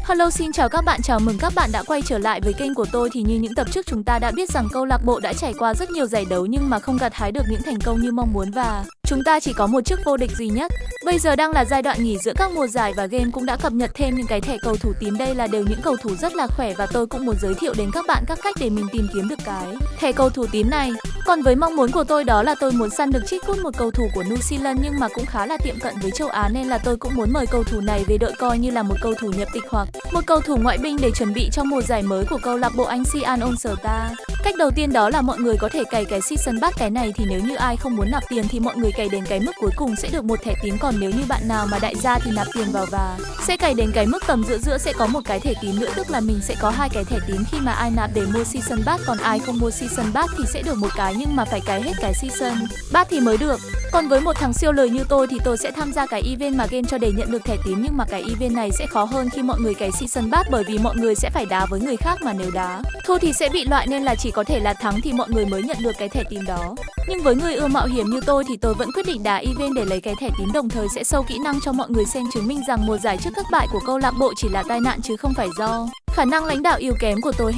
Hello, xin chào các bạn, chào mừng các bạn đã quay trở lại với kênh của tôi. Thì như những tập trước chúng ta đã biết rằng câu lạc bộ đã trải qua rất nhiều giải đấu nhưng mà không gặt hái được những thành công như mong muốn và chúng ta chỉ có một chức vô địch duy nhất. Bây giờ đang là giai đoạn nghỉ giữa các mùa giải và game cũng đã cập nhật thêm những cái thẻ cầu thủ tím. Đây là đều những cầu thủ rất là khỏe và tôi cũng muốn giới thiệu đến các bạn các cách để mình tìm kiếm được cái thẻ cầu thủ tím này. Còn với mong muốn của tôi đó là tôi muốn săn được Chickwood, một cầu thủ của New Zealand nhưng mà cũng khá là tiệm cận với châu Á, nên là tôi cũng muốn mời cầu thủ này về đội coi như là một cầu thủ nhập tịch hoặc một cầu thủ ngoại binh để chuẩn bị cho mùa giải mới của câu lạc bộ Anh Cyan All Star. Cách đầu tiên đó là mọi người có thể cày cái season pass. Cái này thì nếu như ai không muốn nạp tiền thì mọi người cày đến cái mức cuối cùng sẽ được một thẻ tím, còn nếu như bạn nào mà đại gia thì nạp tiền vào và sẽ cày đến cái mức tầm giữa sẽ có một cái thẻ tím nữa, tức là mình sẽ có hai cái thẻ tím khi mà ai nạp để mua season pass, còn ai không mua season pass thì sẽ được một cái, nhưng mà phải cày hết cái season pass thì mới được. Còn với một thằng siêu lời như tôi thì tôi sẽ tham gia cái event mà game cho để nhận được thẻ tím, nhưng mà cái event này sẽ khó hơn khi mọi người cày season pass, bởi vì mọi người sẽ phải đá với người khác, mà nếu đá thua thì sẽ bị loại, nên là chỉ có thể là thắng thì mọi người mới nhận được cái thẻ tím đó. Nhưng với người ưa mạo hiểm như tôi thì tôi vẫn quyết định đá event để lấy cái thẻ tím, đồng thời sẽ show kỹ năng cho mọi người xem, chứng minh rằng mùa giải trước thất bại của câu lạc bộ chỉ là tai nạn chứ không phải do khả năng lãnh đạo yếu kém của tôi.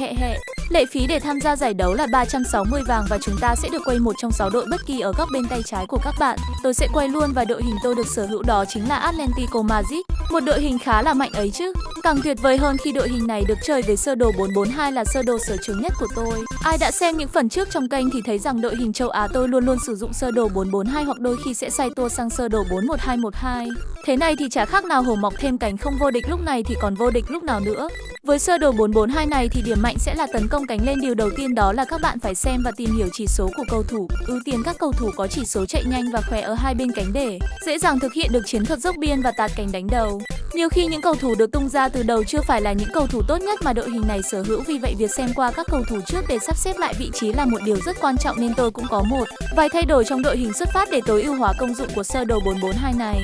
Lệ phí để tham gia giải đấu là 360 vàng và chúng ta sẽ được quay một trong 6 đội bất kỳ ở góc bên tay trái của các bạn. Tôi sẽ quay luôn và đội hình tôi được sở hữu đó chính là Atletico Madrid, một đội hình khá là mạnh ấy chứ. Càng tuyệt vời hơn khi đội hình này được chơi với sơ đồ 442 là sơ đồ sở trường nhất của tôi. Ai đã xem những phần trước trong kênh thì thấy rằng đội hình châu Á tôi luôn luôn sử dụng sơ đồ 442 hoặc đôi khi sẽ xoay tua sang sơ đồ 41212. Thế này thì chả khác nào hổ mọc thêm cánh, không vô địch lúc này thì còn vô địch lúc nào nữa. Với sơ đồ 442 này thì điểm mạnh sẽ là tấn công cánh lên. Điều đầu tiên đó là các bạn phải xem và tìm hiểu chỉ số của cầu thủ, ưu tiên các cầu thủ có chỉ số chạy nhanh và khỏe ở hai bên cánh để dễ dàng thực hiện được chiến thuật dốc biên và tạt cánh đánh đầu. Nhiều khi những cầu thủ được tung ra từ đầu chưa phải là những cầu thủ tốt nhất mà đội hình này sở hữu, vì vậy việc xem qua các cầu thủ trước để sắp xếp lại vị trí là một điều rất quan trọng, nên tôi cũng có một vài thay đổi trong đội hình xuất phát để tối ưu hóa công dụng của sơ đồ 442 này.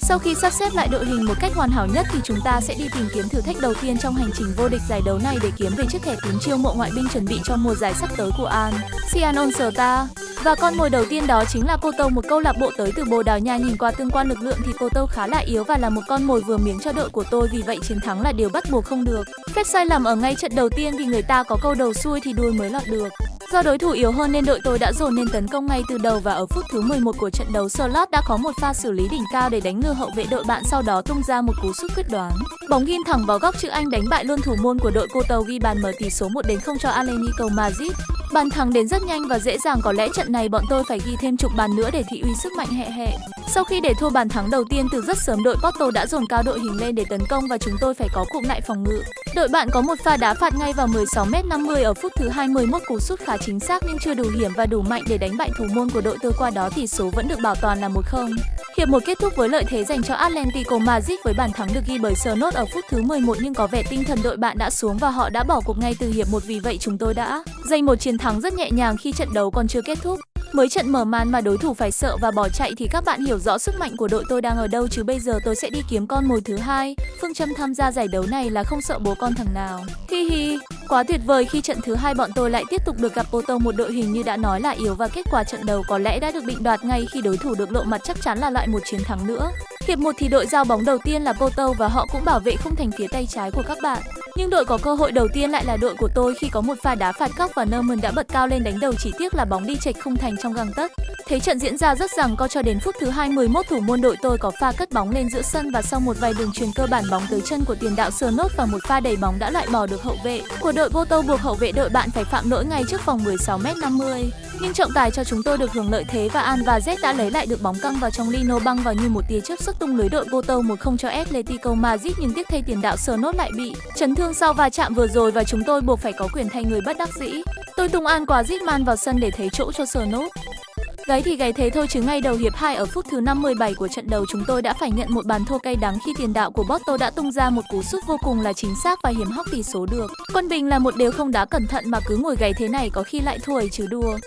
Sau khi sắp xếp lại đội hình một cách hoàn hảo nhất thì chúng ta sẽ đi tìm kiếm thử thách đầu tiên trong hành trình vô địch giải đấu này để kiếm về chiếc thẻ tím chiêu mộ ngoại binh chuẩn bị cho mùa giải sắp tới của Anh Cyan All Star. Và con mồi đầu tiên đó chính là Porto, một câu lạc bộ tới từ Bồ Đào Nha. Nhìn qua tương quan lực lượng thì Porto khá là yếu và là một con mồi vừa miếng cho đội của tôi, vì vậy chiến thắng là điều bắt buộc không được phép sai lầm ở ngay trận đầu tiên, vì người ta có câu đầu xuôi thì đuôi mới lọt được. Do đối thủ yếu hơn nên đội tôi đã dồn lên tấn công ngay từ đầu và ở phút thứ 11 của trận đấu, Slot đã có một pha xử lý đỉnh cao để đánh lừa hậu vệ đội bạn, sau đó tung ra một cú sút quyết đoán. Bóng ghim thẳng vào góc chữ Anh đánh bại luôn thủ môn của đội Porto, ghi bàn mở tỷ số 1-0 cho Atletico Madrid. Bàn thắng đến rất nhanh và dễ dàng, có lẽ trận này bọn tôi phải ghi thêm chục bàn nữa để thị uy sức mạnh. Sau khi để thua bàn thắng đầu tiên từ rất sớm, đội Porto đã dồn cao đội hình lên để tấn công và chúng tôi phải có cụm lại phòng ngự. Đội bạn có một pha đá phạt ngay vào 16m50 ở phút thứ 21, cú sút khá chính xác nhưng chưa đủ hiểm và đủ mạnh để đánh bại thủ môn của đội tôi, qua đó tỷ số vẫn được bảo toàn là 1-0. Hiệp 1 kết thúc với lợi thế dành cho Atletico Madrid với bàn thắng được ghi bởi Slot ở phút thứ 11, nhưng có vẻ tinh thần đội bạn đã xuống và họ đã bỏ cuộc ngay từ hiệp 1, vì vậy chúng tôi đã giành một chiến thắng rất nhẹ nhàng khi trận đấu còn chưa kết thúc. Mới trận mở màn mà đối thủ phải sợ và bỏ chạy thì các bạn hiểu rõ sức mạnh của đội tôi đang ở đâu chứ. Bây giờ tôi sẽ đi kiếm con mồi thứ hai. Phương châm tham gia giải đấu này là không sợ bố con thằng nào. Quá tuyệt vời khi trận thứ hai bọn tôi lại tiếp tục được gặp Porto, một đội hình như đã nói là yếu, và kết quả trận đấu có lẽ đã được định đoạt ngay khi đối thủ được lộ mặt, chắc chắn là loại một chiến thắng nữa. Hiệp 1 thì đội giao bóng đầu tiên là Porto và họ cũng bảo vệ khung thành phía tay trái của các bạn. Nhưng đội có cơ hội đầu tiên lại là đội của tôi khi có một pha đá phạt góc và Norman đã bật cao lên đánh đầu, chỉ tiếc là bóng đi chệch khung thành trong gang tấc. Thế trận diễn ra rất giằng co cho đến phút thứ 21, thủ môn đội tôi có pha cất bóng lên giữa sân và sau một vài đường chuyền cơ bản bóng tới chân của tiền đạo Slot và một pha đẩy bóng đã loại bỏ được hậu vệ của đội Porto, buộc hậu vệ đội bạn phải phạm lỗi ngay trước vòng 16m50. Nhưng trọng tài cho chúng tôi được hưởng lợi thế và Alvarez đã lấy lại được bóng căng vào trong. Lino băng vào như một tia chớp xuất tung lưới đội Porto 1-0 cho Atletico Madrid, nhưng tiếc thay tiền đạo Slot lại bị chấn thương sau va chạm vừa rồi và chúng tôi buộc phải có quyền thay người bất đắc dĩ. Tôi tung Griezmann vào sân để thấy chỗ cho Slot. Gáy thì gáy thế thôi chứ ngay đầu hiệp 2 ở phút thứ 57 của trận đấu chúng tôi đã phải nhận một bàn thua cay đắng khi tiền đạo của Porto đã tung ra một cú sút vô cùng là chính xác và hiểm hóc tỷ số được. Quân bình là 1-1, không đá cẩn thận mà cứ ngồi gáy thế này có khi lại thua ấy chứ đùa.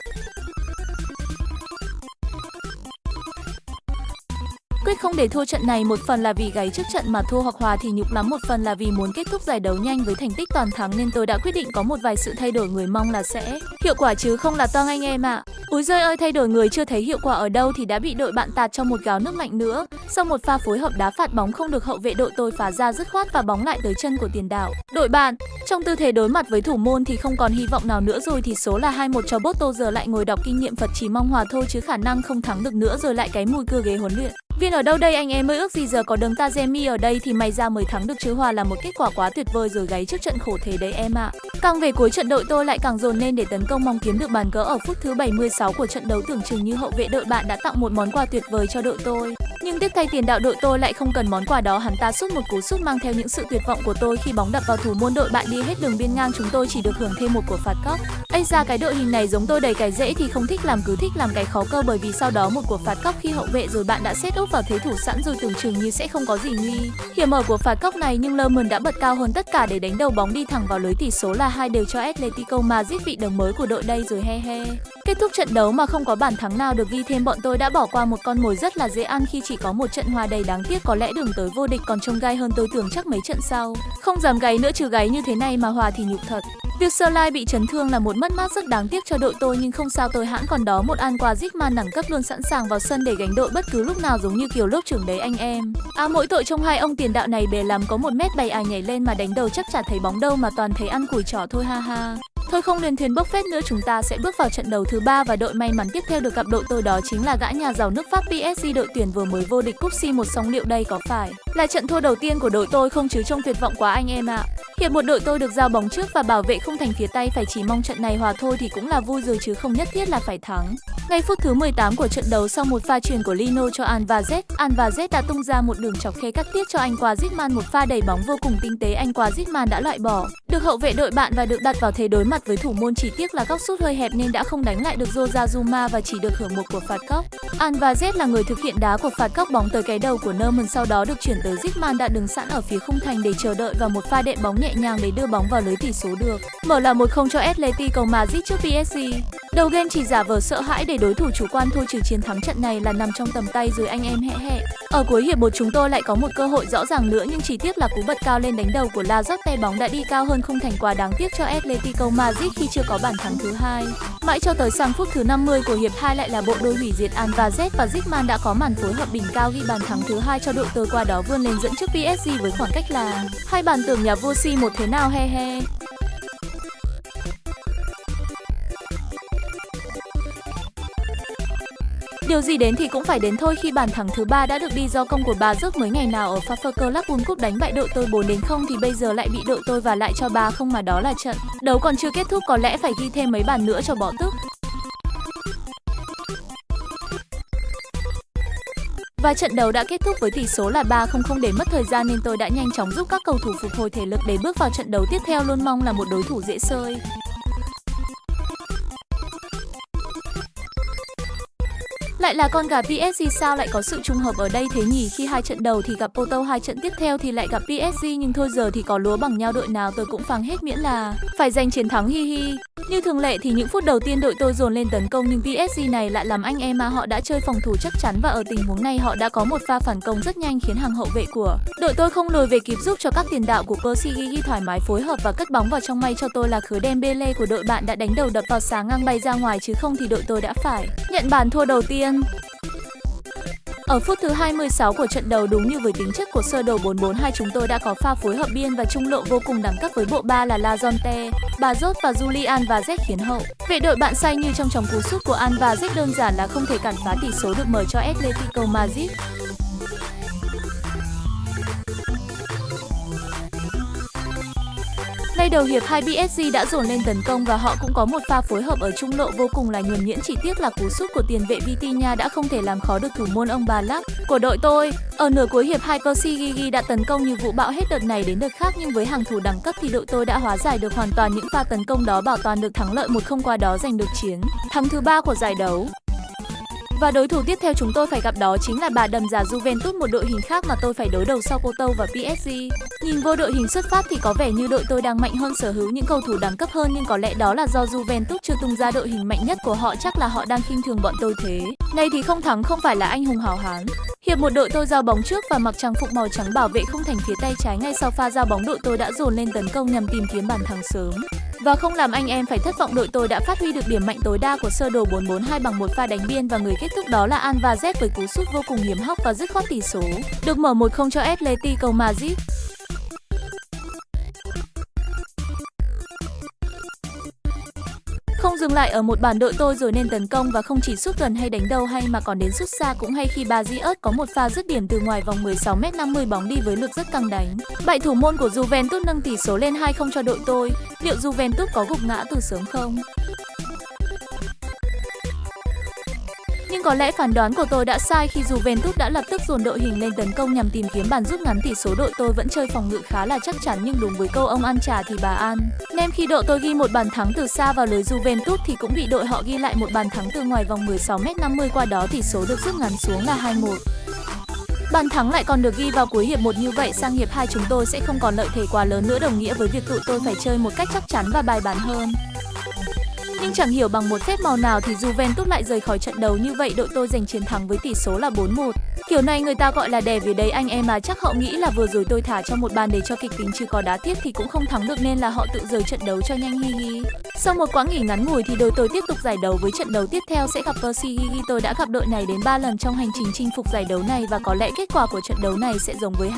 Quyết không để thua trận này, một phần là vì gáy trước trận mà thua hoặc hòa thì nhục lắm, một phần là vì muốn kết thúc giải đấu nhanh với thành tích toàn thắng, nên tôi đã quyết định có một vài sự thay đổi, người mong là sẽ hiệu quả chứ không là toang anh em ạ. Úi giời ơi, thay đổi người chưa thấy hiệu quả ở đâu thì đã bị đội bạn tạt cho một gáo nước lạnh nữa. Sau một pha phối hợp đá phạt bóng không được hậu vệ đội tôi phá ra dứt khoát và bóng lại tới chân của tiền đạo đội bạn. Trong tư thế đối mặt với thủ môn thì không còn hy vọng nào nữa rồi, thì số là 2-1 cho Porto, giờ lại ngồi đọc kinh nghiệm Phật, chỉ mong hòa thôi chứ khả năng không thắng được nữa rồi, lại cái mùi cưa ghế huấn luyện viên ở đâu đây anh em ơi, ước gì giờ có đường Tajemi ở đây thì may ra mới thắng được chứ, hòa là một kết quả quá tuyệt vời rồi gáy trước trận khổ thế đấy em ạ. Càng về cuối trận đội tôi lại càng dồn lên để tấn công, mong kiếm được bàn gỡ ở phút thứ 76 của trận đấu. Tưởng chừng như hậu vệ đội bạn đã tặng một món quà tuyệt vời cho đội tôi, nhưng tiếc thay tiền đạo đội tôi lại không cần món quà đó, hắn ta sút một cú sút mang theo những sự tuyệt vọng của tôi khi bóng đập vào thủ môn đội bạn đi hết đường biên ngang, chúng tôi chỉ được hưởng thêm một quả phạt góc. Ây ra, cái đội hình này giống tôi, đầy cái dễ thì không thích làm, cứ thích làm cái khó cơ, bởi vì sau đó một quả phạt góc khi hậu vệ rồi bạn đã set up vào thế thủ sẵn rồi, tưởng chừng như sẽ không có gì nguy hiểm ở của phạt góc này, nhưng Lerman đã bật cao hơn tất cả để đánh đầu bóng đi thẳng vào lưới, tỷ số là 2-2 cho Atletico Madrid, vị đồng mới của đội đây rồi he he. Kết thúc trận đấu mà không có bàn thắng nào được ghi thêm, bọn tôi đã bỏ qua một con mồi rất là dễ ăn khi chỉ có một trận hòa đầy đáng tiếc, có lẽ đường tới vô địch còn trông gai hơn tôi tưởng chắc mấy trận sau. Không dám gáy nữa chứ gáy như thế này mà hòa thì nhục thật. Việc Sơ Lai bị chấn thương là một mất mát rất đáng tiếc cho đội tôi, nhưng không sao, tôi hãng còn đó một Antoine Griezmann đẳng cấp luôn, sẵn sàng vào sân để gánh đội bất cứ lúc nào, giống như kiểu lớp trưởng đấy anh em. Mỗi tội trong hai ông tiền đạo này bề lắm, có 1m7 nhảy lên mà đánh đầu chắc chả thấy bóng đâu, mà toàn thấy ăn củi trỏ thôi ha ha. Thôi không luyên thuyên bốc phét nữa, chúng ta sẽ bước vào trận đấu thứ 3 và đội may mắn tiếp theo được gặp đội tôi đó chính là gã nhà giàu nước Pháp PSG, đội tuyển vừa mới vô địch cúp C1 xong. Liệu đây có phải là trận thua đầu tiên của đội tôi không chứ, trông tuyệt vọng quá anh em ạ. Hiệp một đội tôi được giao bóng trước và bảo vệ khung thành phía tay, phải chỉ mong trận này hòa thôi thì cũng là vui rồi chứ không nhất thiết là phải thắng. Ngay phút thứ 18 của trận đấu, sau một pha chuyền của Lino cho Alvarez đã tung ra một đường chọc khe cắt tiết cho anh qua Griezmann, một pha đẩy bóng vô cùng tinh tế, anh qua Griezmann đã loại bỏ được hậu vệ đội bạn và được đặt vào thế đối mặt với thủ môn, chỉ tiếc là góc sút hơi hẹp nên đã không đánh lại được Donnarumma và chỉ được hưởng một quả phạt góc. Alvarez là người thực hiện đá quả phạt góc bóng tới cái đầu của Neumann, sau đó được chuyển tới Griezmann đã đứng sẵn ở phía khung thành để chờ đợi, và một pha đệm bóng nhẹ nhàng để đưa bóng vào lưới, tỷ số được mở là 1-0 cho Atletico Madrid trước PSG. Đầu game chỉ giả vờ sợ hãi để đối thủ chủ quan thôi, trừ chiến thắng trận này là nằm trong tầm tay rồi anh em hẹ. Ở cuối hiệp 1 chúng tôi lại có một cơ hội rõ ràng nữa, nhưng chỉ tiếc là cú bật cao lên đánh đầu của Lazotte, bóng đã đi cao hơn khung thành, quá đáng tiếc cho Atletico Madrid khi chưa có bàn thắng thứ hai. Mãi cho tới sang phút thứ 50 của hiệp 2 lại là bộ đôi hủy diệt Alvarez và Griezmann đã có màn phối hợp đỉnh cao ghi bàn thắng thứ hai cho đội tôi, qua đó vươn lên dẫn trước PSG với khoảng cách là 2 bàn. Tưởng nhà vua C1 thế nào he he. Điều gì đến thì cũng phải đến thôi, khi bàn thắng thứ 3 đã được đi do công của bà Rớt. Mới ngày nào ở Fafer Club World Cup đánh bại đội tôi 4-0 thì bây giờ lại bị đội tôi và lại cho 3-0, mà đó là trận đấu còn chưa kết thúc, có lẽ phải ghi thêm mấy bàn nữa cho bỏ tức. Và trận đấu đã kết thúc với tỷ số là 3-0. Không để mất thời gian nên tôi đã nhanh chóng giúp các cầu thủ phục hồi thể lực để bước vào trận đấu tiếp theo, luôn mong là một đối thủ dễ xơi. Lại là con gà PSG, sao lại có sự trùng hợp ở đây thế nhỉ? Khi hai trận đầu thì gặp Porto, hai trận tiếp theo thì lại gặp PSG, nhưng thôi giờ thì có lúa bằng nhau, đội nào tôi cũng phang hết miễn là phải giành chiến thắng hi hi. Như thường lệ thì những phút đầu tiên đội tôi dồn lên tấn công, nhưng PSG này lại làm anh em họ đã chơi phòng thủ chắc chắn, và ở tình huống này họ đã có một pha phản công rất nhanh khiến hàng hậu vệ của đội tôi không lùi về kịp, giúp cho các tiền đạo của PSG thoải mái phối hợp và cất bóng vào trong. May cho tôi là khứa Dembele của đội bạn đã đánh đầu đập vào sáng ngang bay ra ngoài, chứ không thì đội tôi đã phải nhận bàn thua đầu tiên. Ở phút thứ 26 của trận đấu, đúng như với tính chất của sơ đồ 4-4-2, chúng tôi đã có pha phối hợp biên và trung lộ vô cùng đẳng cấp với bộ ba là Lazotte, Barros và Julian Alvarez, khiến hậu vệ đội bạn say như trong chóng cú sút của Alvarez đơn giản là không thể cản phá, tỷ số được mở cho Atletico Madrid. Ngay đầu hiệp 2 PSG đã dồn lên tấn công và họ cũng có một pha phối hợp ở trung lộ vô cùng là nhuần nhuyễn, chỉ tiếc là cú sút của tiền vệ Vitinha đã không thể làm khó được thủ môn ông Ballack của đội tôi. Ở nửa cuối hiệp 2 PSG đã tấn công như vũ bão hết đợt này đến đợt khác, nhưng với hàng thủ đẳng cấp thì đội tôi đã hóa giải được hoàn toàn những pha tấn công đó, bảo toàn được thắng lợi 1-0, qua đó giành được chiến thắng thứ 3 của giải đấu. Và đối thủ tiếp theo chúng tôi phải gặp đó chính là bà đầm già Juventus, một đội hình khác mà tôi phải đối đầu sau Porto và PSG. Nhìn vô đội hình xuất phát thì có vẻ như đội tôi đang mạnh hơn, sở hữu những cầu thủ đẳng cấp hơn, nhưng có lẽ đó là do Juventus chưa tung ra đội hình mạnh nhất của họ, chắc là họ đang khinh thường bọn tôi thế. Này thì không thắng không phải là anh hùng hào hán. Hiệp một đội tôi giao bóng trước và mặc trang phục màu trắng bảo vệ khung thành phía tay trái. Ngay sau pha giao bóng đội tôi đã dồn lên tấn công nhằm tìm kiếm bàn thắng sớm. Và không làm anh em phải thất vọng, đội tôi đã phát huy được điểm mạnh tối đa của sơ đồ 442 bằng một pha đánh biên và người kết thúc đó là Alvarez với cú sút vô cùng hiểm hóc và dứt khoát tỷ số được mở 1-0 cho Atletico Madrid. Không dừng lại ở một bàn, đội tôi rồi nên tấn công và không chỉ sút gần hay đánh đầu hay mà còn đến sút xa cũng hay khi Barrios có một pha dứt điểm từ ngoài vòng 16m50, bóng đi với lực rất căng đánh. Bại thủ môn của Juventus nâng tỷ số lên 2-0 cho đội tôi. Liệu Juventus có gục ngã từ sớm không? Nhưng có lẽ phán đoán của tôi đã sai khi Juventus đã lập tức dồn đội hình lên tấn công nhằm tìm kiếm bàn rút ngắn tỷ số. Đội tôi vẫn chơi phòng ngự khá là chắc chắn, nhưng đúng với câu ông ăn trả thì bà ăn. Nên khi đội tôi ghi một bàn thắng từ xa vào lưới Juventus thì cũng bị đội họ ghi lại một bàn thắng từ ngoài vòng 16m50, qua đó tỷ số được rút ngắn xuống là 2-1. Bàn thắng lại còn được ghi vào cuối hiệp 1, như vậy sang hiệp 2 chúng tôi sẽ không còn lợi thế quá lớn nữa, đồng nghĩa với việc tụi tôi phải chơi một cách chắc chắn và bài bản hơn. Nhưng chẳng hiểu bằng một phép màu nào thì Juventus lại rời khỏi trận đấu, như vậy đội tôi giành chiến thắng với tỷ số là 4-1. Kiểu này người ta gọi là đè về đấy anh em à. Chắc họ nghĩ là vừa rồi tôi thả cho một bàn để cho kịch tính, chứ có đá tiếp thì cũng không thắng được, nên là họ tự rời trận đấu cho nhanh hi hi. Sau một quãng nghỉ ngắn ngủi thì đội tôi tiếp tục giải đấu với trận đấu tiếp theo sẽ gặp Percy. Tôi đã gặp đội này đến 3 lần trong hành trình chinh phục giải đấu này và có lẽ kết quả của trận đấu này sẽ giống với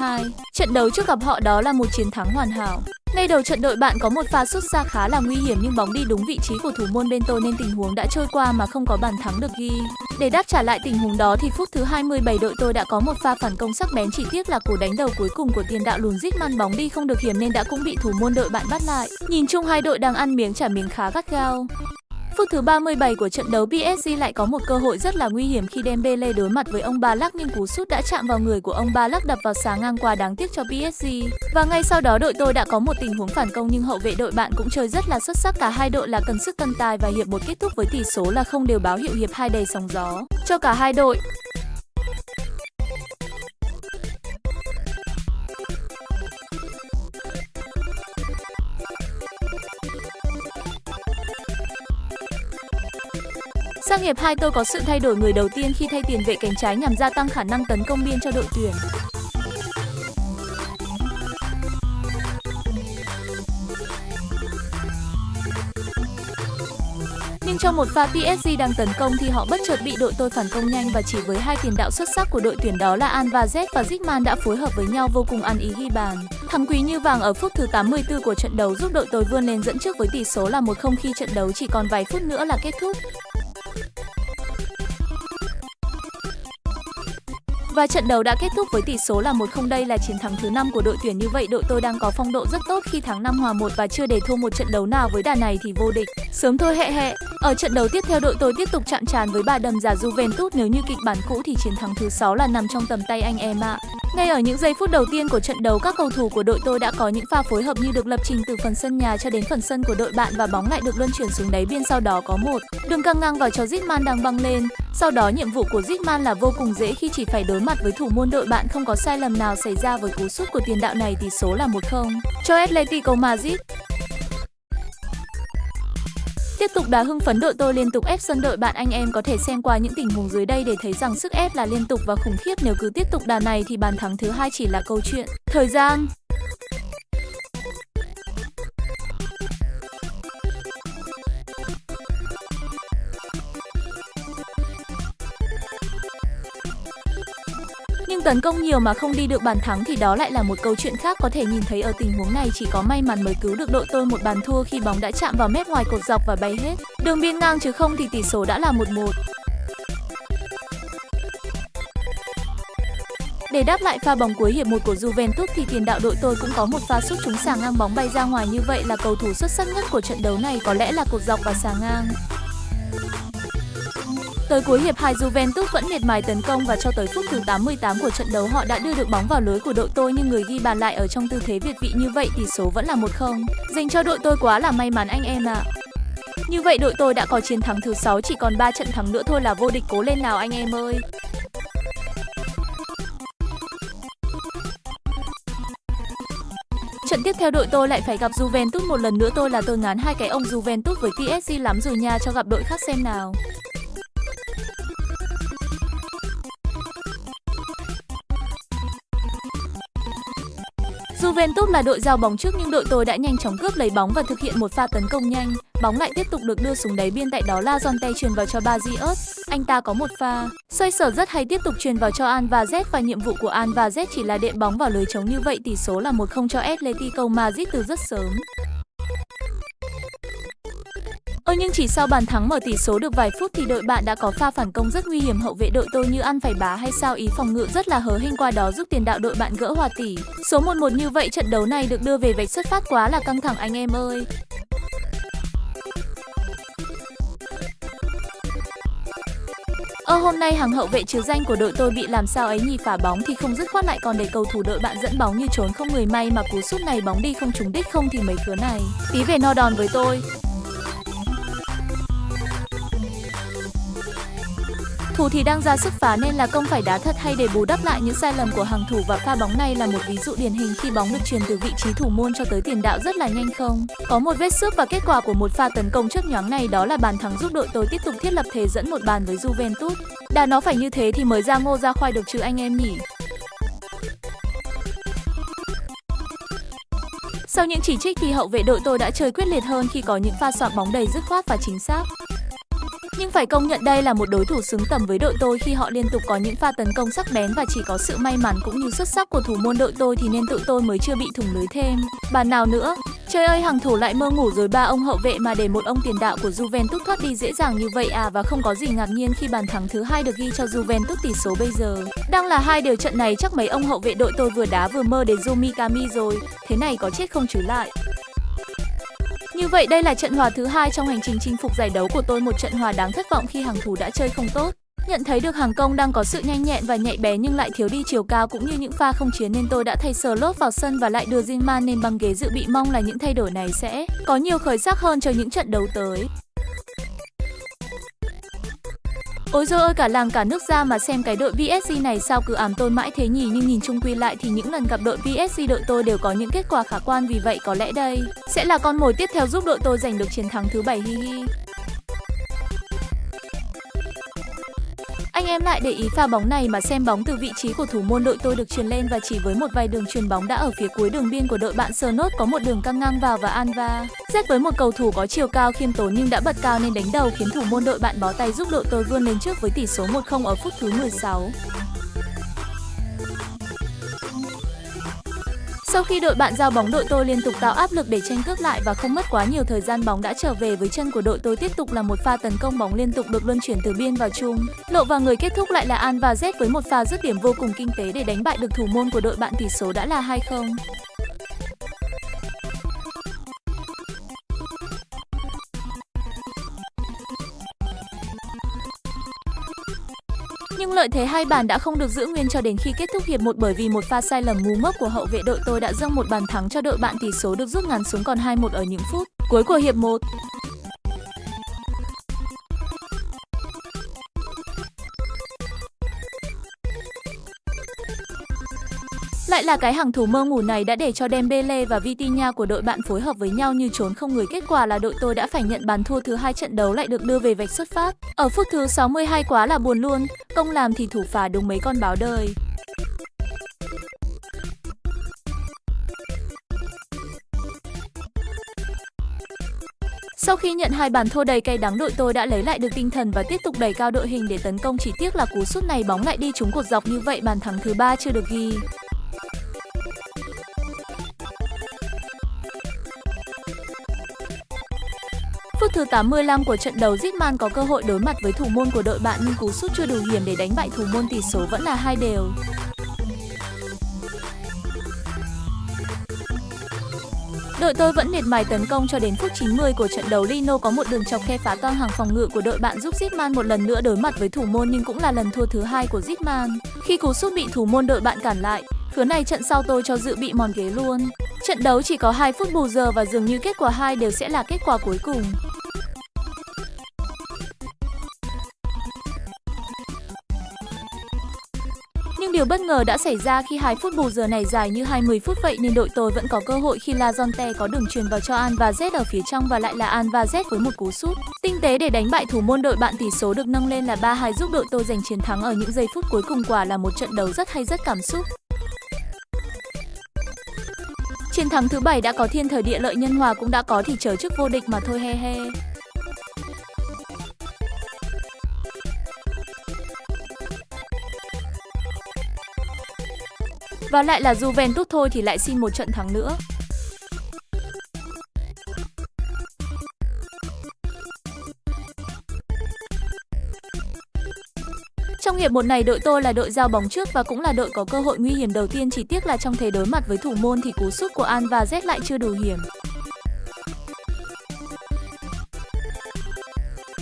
trận đấu trước gặp họ, đó là một chiến thắng hoàn hảo. Ngay đầu trận đội bạn có một pha sút xa khá là nguy hiểm nhưng bóng đi đúng vị trí của thủ môn bên tôi nên tình huống đã trôi qua mà không có bàn thắng được ghi. Để đáp trả lại tình huống đó thì phút thứ 27 đội tôi đã có một pha phản công sắc bén, chỉ tiếc là cú đánh đầu cuối cùng của tiền đạo lùn Griezmann, bóng đi không được hiểm nên đã cũng bị thủ môn đội bạn bắt lại. Nhìn chung hai đội đang ăn miếng trả miếng khá gắt gao. Phút thứ 37 của trận đấu PSG lại có một cơ hội rất là nguy hiểm khi Dembele đối mặt với ông Ballack, nhưng cú sút đã chạm vào người của ông Ballack đập vào xà ngang qua, đáng tiếc cho PSG. Và ngay sau đó đội tôi đã có một tình huống phản công nhưng hậu vệ đội bạn cũng chơi rất là xuất sắc. Cả hai đội là cân sức cân tài và hiệp 1 kết thúc với tỷ số là không đều, báo hiệu hiệp 2 đầy sóng gió cho cả hai đội. Sang hiệp 2 tôi có sự thay đổi người đầu tiên khi thay tiền vệ cánh trái nhằm gia tăng khả năng tấn công biên cho đội tuyển. Nhưng trong một pha PSG đang tấn công thì họ bất chợt bị đội tôi phản công nhanh và chỉ với hai tiền đạo xuất sắc của đội tuyển đó là Alvarez và Griezmann đã phối hợp với nhau vô cùng ăn ý ghi bàn thắng quý như vàng ở phút thứ 84 của trận đấu, giúp đội tôi vươn lên dẫn trước với tỷ số là 1-0 khi trận đấu chỉ còn vài phút nữa là kết thúc. Và trận đấu đã kết thúc với tỷ số là 1-0. Đây là chiến thắng thứ 5 của đội tuyển, như vậy đội tôi đang có phong độ rất tốt khi thắng 5 hòa 1 và chưa để thua một trận đấu nào, với đà này thì vô địch sớm thôi hẹ hẹ. Ở trận đấu tiếp theo đội tôi tiếp tục chạm trán với bà đầm già Juventus. Nếu như kịch bản cũ thì chiến thắng thứ 6 là nằm trong tầm tay anh em ạ. Ngay ở những giây phút đầu tiên của trận đấu, các cầu thủ của đội tôi đã có những pha phối hợp như được lập trình từ phần sân nhà cho đến phần sân của đội bạn và bóng lại được luân chuyển xuống đáy biên, sau đó có một đường căng ngang vào cho Griezmann đang băng lên. Sau đó nhiệm vụ của Griezmann là vô cùng dễ khi chỉ phải đối mặt với thủ môn đội bạn, không có sai lầm nào xảy ra với cú sút của tiền đạo này. Tỷ số là 1-0 cho Atletico Madrid. Tiếp tục đá hưng phấn, đội tôi liên tục ép sân đội bạn. Anh em có thể xem qua những tình huống dưới đây để thấy rằng sức ép là liên tục và khủng khiếp. Nếu cứ tiếp tục đà này thì bàn thắng thứ 2 chỉ là câu chuyện thời gian. Nhưng tấn công nhiều mà không đi được bàn thắng thì đó lại là một câu chuyện khác. Có thể nhìn thấy ở tình huống này chỉ có may mắn mới cứu được đội tôi một bàn thua khi bóng đã chạm vào mép ngoài cột dọc và bay hết đường biên ngang, chứ không thì tỷ số đã là 1-1. Để đáp lại pha bóng cuối hiệp 1 của Juventus thì tiền đạo đội tôi cũng có một pha sút trúng xà ngang, bóng bay ra ngoài, như vậy là cầu thủ xuất sắc nhất của trận đấu này có lẽ là cột dọc và xà ngang. Tới cuối hiệp 2 Juventus vẫn miệt mài tấn công và cho tới phút thứ 88 của trận đấu họ đã đưa được bóng vào lưới của đội tôi, nhưng người ghi bàn lại ở trong tư thế việt vị, như vậy tỷ số vẫn là 1-0. Dành cho đội tôi quá là may mắn anh em ạ. Như vậy đội tôi đã có chiến thắng thứ 6, chỉ còn 3 trận thắng nữa thôi là vô địch, cố lên nào anh em ơi. Trận tiếp theo đội tôi lại phải gặp Juventus một lần nữa. Tôi ngán hai cái ông Juventus với PSG lắm rồi nha, cho gặp đội khác xem nào. Juventus là đội giao bóng trước nhưng đội tôi đã nhanh chóng cướp lấy bóng và thực hiện một pha tấn công nhanh. Bóng lại tiếp tục được đưa xuống đáy biên, tại đó là Jonte truyền vào cho Barrios. Anh ta có một pha xoay sở rất hay, tiếp tục truyền vào cho Alvarez và nhiệm vụ của Alvarez chỉ là đệm bóng vào lưới trống, như vậy tỷ số là 1-0 cho Atletico Madrid từ rất sớm. Nhưng chỉ sau bàn thắng mở tỷ số được vài phút thì đội bạn đã có pha phản công rất nguy hiểm, hậu vệ đội tôi như ăn phải bá hay sao, ý phòng ngự rất là hớ hênh, qua đó giúp tiền đạo đội bạn gỡ hòa tỷ số 1-1. Như vậy trận đấu này được đưa về vạch xuất phát quá là căng thẳng anh em ơi. Hôm nay hàng hậu vệ trứ danh của đội tôi bị làm sao ấy nhỉ, phá bóng thì không dứt khoát lại còn để cầu thủ đội bạn dẫn bóng như trốn không người, may mà cú sút này bóng đi không trúng đích, không thì mấy cứa này tí về no đòn với tôi. Thủ thì đang ra sức phá nên là công phải đá thật hay để bù đắp lại những sai lầm của hàng thủ, và pha bóng này là một ví dụ điển hình khi bóng được truyền từ vị trí thủ môn cho tới tiền đạo rất là nhanh, không có một vết xước, và kết quả của một pha tấn công chớp nhoáng này đó là bàn thắng giúp đội tôi tiếp tục thiết lập thế dẫn một bàn với Juventus. Đã nó phải như thế thì mới ra ngô ra khoai được chứ anh em nhỉ. Sau những chỉ trích thì hậu vệ đội tôi đã chơi quyết liệt hơn khi có những pha soạn bóng đầy dứt khoát và chính xác. Nhưng phải công nhận đây là một đối thủ xứng tầm với đội tôi khi họ liên tục có những pha tấn công sắc bén, và chỉ có sự may mắn cũng như xuất sắc của thủ môn đội tôi thì nên tụi tôi mới chưa bị thủng lưới thêm bàn nào nữa. Trời ơi, hàng thủ lại mơ ngủ rồi, ba ông hậu vệ mà để một ông tiền đạo của Juventus thoát đi dễ dàng như vậy à. Và không có gì ngạc nhiên khi bàn thắng thứ hai được ghi cho Juventus, tỷ số bây giờ đang là 2-2. Trận này chắc mấy ông hậu vệ đội tôi vừa đá vừa mơ đến Yumikami rồi, thế này có chết không chứ lại. Như vậy đây là trận hòa thứ hai trong hành trình chinh phục giải đấu của tôi, một trận hòa đáng thất vọng khi hàng thủ đã chơi không tốt. Nhận thấy được hàng công đang có sự nhanh nhẹn và nhạy bén nhưng lại thiếu đi chiều cao cũng như những pha không chiến, nên tôi đã thay Slot vào sân và lại đưa Zinman nên băng ghế dự bị. Mong là những thay đổi này sẽ có nhiều khởi sắc hơn cho những trận đấu tới. Ôi dồi ôi, cả làng cả nước ra mà xem cái đội PSG này, sao cứ ám tôi mãi thế nhỉ. Nhưng nhìn chung quy lại thì những lần gặp đội PSG đội tôi đều có những kết quả khả quan, vì vậy có lẽ đây sẽ là con mồi tiếp theo giúp đội tôi giành được chiến thắng thứ 7 hi hi. Anh em lại để ý pha bóng này mà xem, bóng từ vị trí của thủ môn đội tôi được truyền lên và chỉ với một vài đường truyền bóng đã ở phía cuối đường biên của đội bạn. Snot có một đường căng ngang vào và Alvarez với một cầu thủ có chiều cao khiêm tốn nhưng đã bật cao nên đánh đầu khiến thủ môn đội bạn bó tay, giúp đội tôi vươn lên trước với tỷ số 1-0 ở phút thứ 16. Sau khi đội bạn giao bóng, đội tôi liên tục tạo áp lực để tranh cướp lại và không mất quá nhiều thời gian, bóng đã trở về với chân của đội tôi. Tiếp tục là một pha tấn công bóng liên tục được luân chuyển từ biên vào trung lộ, và người kết thúc lại là Alvarez với một pha dứt điểm vô cùng kinh tế để đánh bại được thủ môn của đội bạn, tỷ số đã là 2-0. Nhưng lợi thế hai bàn đã không được giữ nguyên cho đến khi kết thúc hiệp 1, bởi vì một pha sai lầm ngu ngốc của hậu vệ đội tôi đã dâng một bàn thắng cho đội bạn, tỷ số được rút ngắn xuống còn 2-1 ở những phút cuối của hiệp 1. Lại là cái hàng thủ mơ ngủ này đã để cho Dembele và Vitinha của đội bạn phối hợp với nhau như trốn không người. Kết quả là đội tôi đã phải nhận bàn thua thứ hai, trận đấu lại được đưa về vạch xuất phát ở phút thứ 62, quá là buồn luôn. Công làm thì thủ phá đúng mấy con báo đời. Sau khi nhận hai bàn thua đầy cay đắng, đội tôi đã lấy lại được tinh thần và tiếp tục đẩy cao đội hình để tấn công. Chỉ tiếc là cú sút này bóng lại đi trúng cột dọc, như vậy bàn thắng thứ 3 chưa được ghi. Phút thứ 85 của trận đấu, Zinman có cơ hội đối mặt với thủ môn của đội bạn nhưng cú sút chưa đủ hiểm để đánh bại thủ môn, tỷ số vẫn là 2-2. Đội tôi vẫn miệt mài tấn công cho đến phút 90 của trận đấu. Lino có một đường chọc khe phá toang hàng phòng ngự của đội bạn, giúp Zinman một lần nữa đối mặt với thủ môn, nhưng cũng là lần thua thứ hai của Zinman khi cú sút bị thủ môn đội bạn cản lại. Khứa này trận sau tôi cho dự bị mòn ghế luôn. Trận đấu chỉ có 2 phút bù giờ và dường như kết quả 2 đều sẽ là kết quả cuối cùng. Nhưng điều bất ngờ đã xảy ra khi 2 phút bù giờ này dài như 20 phút vậy, nên đội tôi vẫn có cơ hội khi La Jonte có đường truyền vào cho Alvarez ở phía trong, và lại là Alvarez với một cú sút tinh tế để đánh bại thủ môn đội bạn. Tỷ số được nâng lên là 3-2, giúp đội tôi giành chiến thắng ở những giây phút cuối cùng. Quả là một trận đấu rất hay, rất cảm xúc. Chiến thắng thứ 7 đã có, thiên thời địa lợi nhân hòa cũng đã có thì chớ chức vô địch mà thôi he he. Và lại là Juventus thôi thì lại xin một trận thắng nữa. Trong hiệp 1 này đội tôi là đội giao bóng trước và cũng là đội có cơ hội nguy hiểm đầu tiên, chỉ tiếc là trong thế đối mặt với thủ môn thì cú sút của An và Z lại chưa đủ hiểm.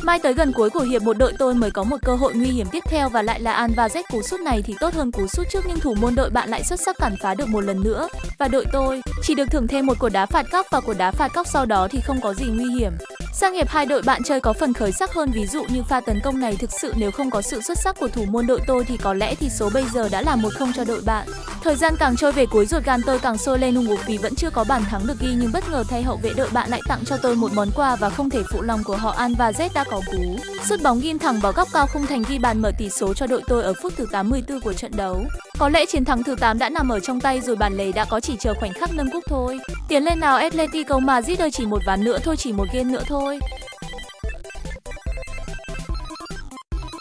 Mai tới gần cuối của hiệp 1 đội tôi mới có một cơ hội nguy hiểm tiếp theo và lại là An và Z, cú sút này thì tốt hơn cú sút trước nhưng thủ môn đội bạn lại xuất sắc cản phá được một lần nữa và đội tôi chỉ được thưởng thêm một quả đá phạt góc và quả đá phạt góc sau đó thì không có gì nguy hiểm. Sang hiệp 2 đội bạn chơi có phần khởi sắc hơn, ví dụ như pha tấn công này thực sự nếu không có sự xuất sắc của thủ môn đội tôi thì có lẽ tỷ số bây giờ đã là 1-0 cho đội bạn. Thời gian càng trôi về cuối ruột gan tôi càng sôi lên hùng hục vì vẫn chưa có bàn thắng được ghi nhưng bất ngờ thay hậu vệ đội bạn lại tặng cho tôi một món quà và không thể phụ lòng của họ. An và Z đã có cú sút bóng ghim thẳng vào góc cao khung thành ghi bàn mở tỷ số cho đội tôi ở phút thứ 84 của trận đấu. Có lẽ chiến thắng thứ 8 đã nằm ở trong tay rồi, bàn lề đã có, chỉ chờ khoảnh khắc nâng cúp thôi. Tiến lên nào Atletico Madrid ơi, chỉ một ván nữa thôi, chỉ một game nữa thôi.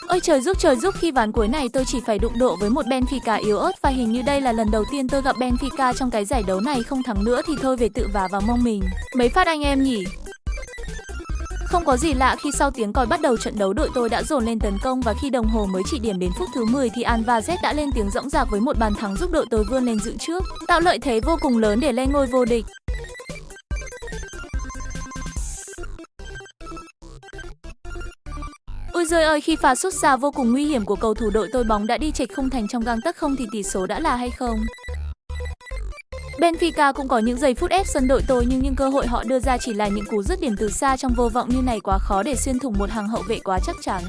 Ôi trời giúp khi ván cuối này tôi chỉ phải đụng độ với một Benfica yếu ớt và hình như đây là lần đầu tiên tôi gặp Benfica trong cái giải đấu này, không thắng nữa thì thôi về tự vả vào mong mình. Mấy phát anh em nhỉ? Không có gì lạ khi sau tiếng còi bắt đầu trận đấu đội tôi đã dồn lên tấn công và khi đồng hồ mới chỉ điểm đến phút thứ 10 thì An và Z đã lên tiếng dõng dạc với một bàn thắng giúp đội tôi vươn lên dẫn trước, tạo lợi thế vô cùng lớn để lên ngôi vô địch. Ôi giời ơi, khi pha sút xa vô cùng nguy hiểm của cầu thủ đội tôi, bóng đã đi chệch khung thành trong gang tấc không thì tỷ số đã là 2-0. Benfica cũng có những giây phút ép sân đội tôi nhưng những cơ hội họ đưa ra chỉ là những cú dứt điểm từ xa trong vô vọng như này, quá khó để xuyên thủng một hàng hậu vệ quá chắc chắn.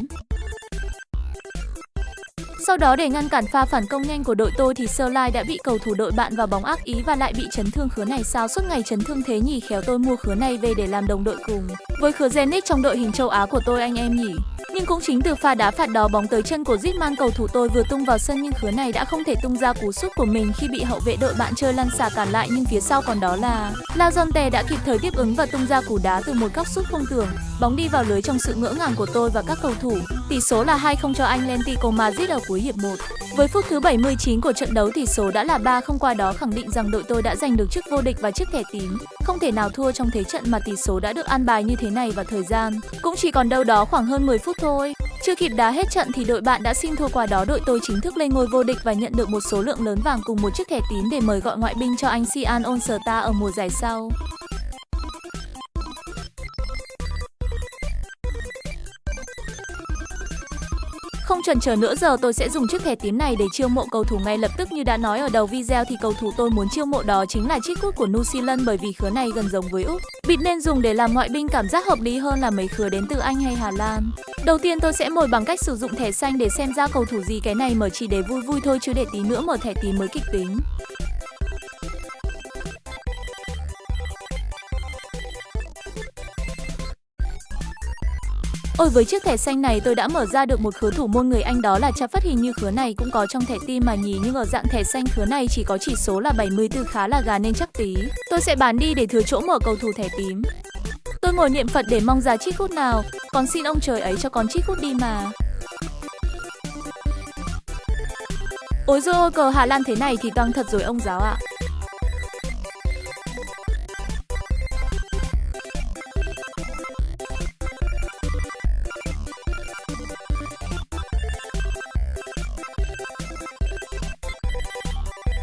Sau đó để ngăn cản pha phản công nhanh của đội tôi thì Sơ đã bị cầu thủ đội bạn vào bóng ác ý và lại bị chấn thương. Khứa này sao suốt ngày chấn thương thế nhỉ? Khéo tôi mua khứa này về để làm đồng đội cùng với khứa Zenit trong đội hình châu Á của tôi anh em nhỉ. Nhưng cũng chính từ pha đá phạt đó, bóng tới chân của Griezmann cầu thủ tôi vừa tung vào sân nhưng khứa này đã không thể tung ra cú sút của mình khi bị hậu vệ đội bạn chơi lăn xả cản lại, nhưng phía sau còn đó là Lazonte đã kịp thời tiếp ứng và tung ra cú đá từ một góc sút không tưởng. Bóng đi vào lưới trong sự ngỡ ngàng của tôi và các cầu thủ. Tỷ số là 2-0 cho Atletico Madrid ở cuối hiệp 1. Với phút thứ 79 của trận đấu tỷ số đã là 3-0, qua đó khẳng định rằng đội tôi đã giành được chức vô địch và chiếc thẻ tím. Không thể nào thua trong thế trận mà tỷ số đã được an bài như thế này và thời gian cũng chỉ còn đâu đó khoảng hơn 10 phút thôi. Chưa kịp đá hết trận thì đội bạn đã xin thua, qua đó đội tôi chính thức lên ngôi vô địch và nhận được một số lượng lớn vàng cùng một chiếc thẻ tím để mời gọi ngoại binh cho anh Cian Onstata ở mùa giải sau. Không chần chờ nữa, giờ tôi sẽ dùng chiếc thẻ tím này để chiêu mộ cầu thủ ngay lập tức. Như đã nói ở đầu video thì cầu thủ tôi muốn chiêu mộ đó chính là Chickwood của New Zealand, bởi vì khứa này gần giống với Úc. Bịt nên dùng để làm ngoại binh cảm giác hợp lý hơn là mấy khứa đến từ Anh hay Hà Lan. Đầu tiên tôi sẽ mồi bằng cách sử dụng thẻ xanh để xem ra cầu thủ gì, cái này mở chỉ để vui vui thôi chứ để tí nữa mở thẻ tím mới kịch tính. Ôi, với chiếc thẻ xanh này tôi đã mở ra được một khứa thủ môn người Anh, đó là Trafford. Hình như khứa này cũng có trong thẻ team mà nhỉ, nhưng ở dạng thẻ xanh khứa này chỉ có chỉ số là 74, khá là gà nên chắc tí tôi sẽ bán đi để thừa chỗ mở cầu thủ thẻ tím. Tôi ngồi niệm Phật để mong ra Chickwood nào, còn xin ông trời ấy cho con Chickwood đi mà. Ôi giời ơi, cờ Hà Lan thế này thì toang thật rồi ông giáo ạ.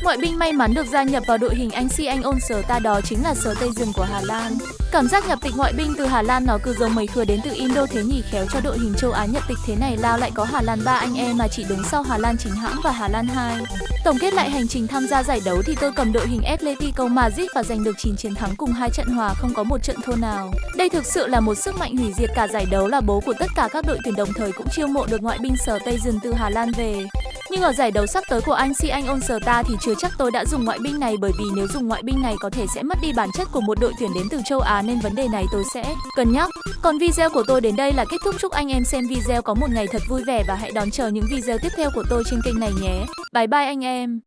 Ngoại binh may mắn được gia nhập vào đội hình anh Cian Onstata, đó chính là Sở Tây Rừng của Hà Lan. Cảm giác nhập tịch ngoại binh từ Hà Lan nó cứ giống mấy khứa đến từ Indo thế nhỉ, khéo cho đội hình châu Á nhập tịch thế này lao lại có Hà Lan 3 anh em mà chỉ đứng sau Hà Lan chính hãng và Hà Lan 2. Tổng kết lại hành trình tham gia giải đấu thì tôi cầm đội hình Atletico Madrid và giành được 9 chiến thắng cùng 2 trận hòa, không có một trận thua nào. Đây thực sự là một sức mạnh hủy diệt. Cả giải đấu là bố của tất cả các đội tuyển, đồng thời cũng chiêu mộ được ngoại binh Sở Tây Rừng từ Hà Lan về. Nhưng ở giải đấu sắp tới của anh Cian Onstata thì chưa chắc tôi đã dùng ngoại binh này, bởi vì nếu dùng ngoại binh này có thể sẽ mất đi bản chất của một đội tuyển đến từ châu Á, nên vấn đề này tôi sẽ cân nhắc. Còn video của tôi đến đây là kết thúc. Chúc anh em xem video có một ngày thật vui vẻ và hãy đón chờ những video tiếp theo của tôi trên kênh này nhé. Bye bye anh em.